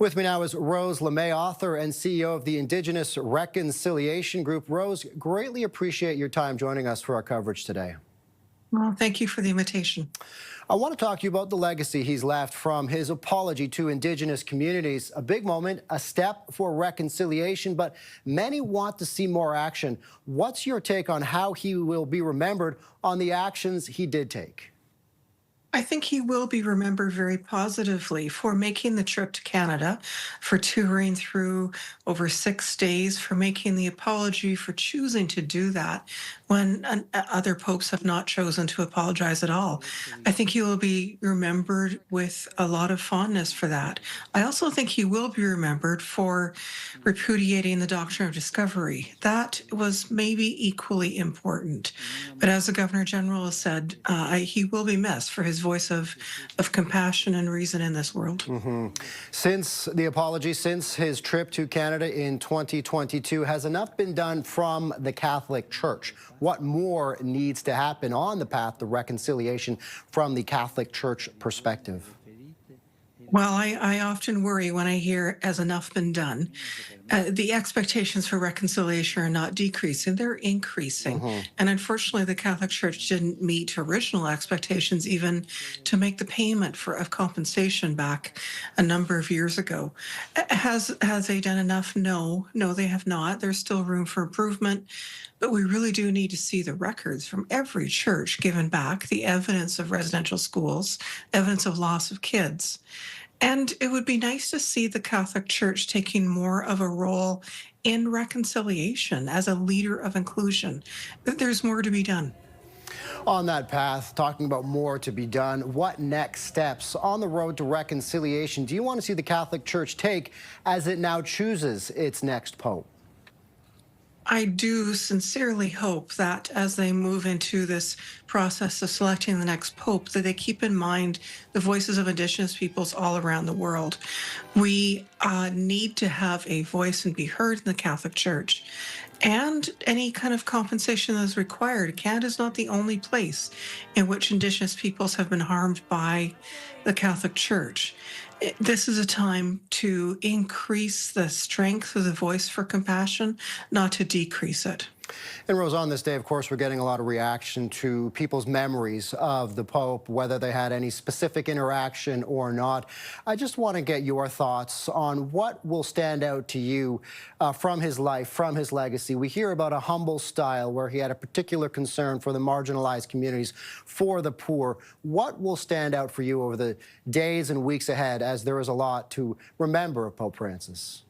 With me now is Rose LeMay, author and CEO of the Indigenous Reconciliation Group. Rose, greatly appreciate your time joining us for our coverage today. Well, thank you for the invitation. I want to talk to you about the legacy he's left from his apology to Indigenous communities. A big moment, a step for reconciliation, but many want to see more action. What's your take on how he will be remembered on the actions he did take? I think he will be remembered very positively for making the trip to Canada, for touring through over 6 days, for making the apology, for choosing to do that when other popes have not chosen to apologize at all. I think he will be remembered with a lot of fondness for that. I also think he will be remembered for repudiating the doctrine of discovery. That was maybe equally important. But as the Governor General has said, he will be missed for his voice of compassion and reason in this world. Since the apology, since his trip to Canada in 2022, has enough been done from the Catholic Church? What more needs to happen on the path to reconciliation from the Catholic Church perspective? Well, I often worry when I hear "has enough been done." The expectations for reconciliation are not decreasing, they're increasing. And unfortunately, the Catholic Church didn't meet original expectations even to make the payment of compensation back a number of years ago. Has they done enough? No, they have not. There's still room for improvement. But we really do need to see the records from every church given back, the evidence of residential schools, evidence of loss of kids. And it would be nice to see the Catholic Church taking more of a role in reconciliation as a leader of inclusion. There's more to be done. On that path, talking about more to be done, what next steps on the road to reconciliation do you want to see the Catholic Church take as it now chooses its next pope? I do sincerely hope that as they move into this process of selecting the next pope, that they keep in mind the voices of Indigenous peoples all around the world. We need to have a voice and be heard in the Catholic Church. And any kind of compensation that is required. Canada is not the only place in which Indigenous peoples have been harmed by the Catholic Church. This is a time to increase the strength of the voice for compassion, not to decrease it. And Rose, on this day, of course, we're getting a lot of reaction to people's memories of the Pope, whether they had any specific interaction or not. I just want to get your thoughts on what will stand out to you from his life, from his legacy. We hear about a humble style where he had a particular concern for the marginalized communities, for the poor. What will stand out for you over the days and weeks ahead, as there is a lot to remember of Pope Francis?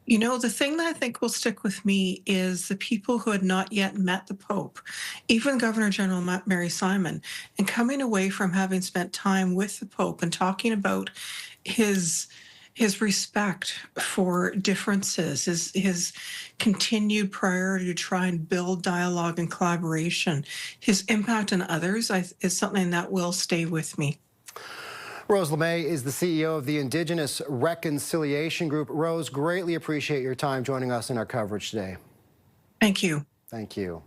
You know, the thing that I think will stick with me is the people who had not yet met the Pope, even Governor General Mary Simon, and coming away from having spent time with the Pope and talking about his respect for differences, his continued priority to try and build dialogue and collaboration, his impact on others is something that will stay with me. Rose LeMay is the CEO of the Indigenous Reconciliation Group. Rose, greatly appreciate your time joining us in our coverage today. Thank you. Thank you.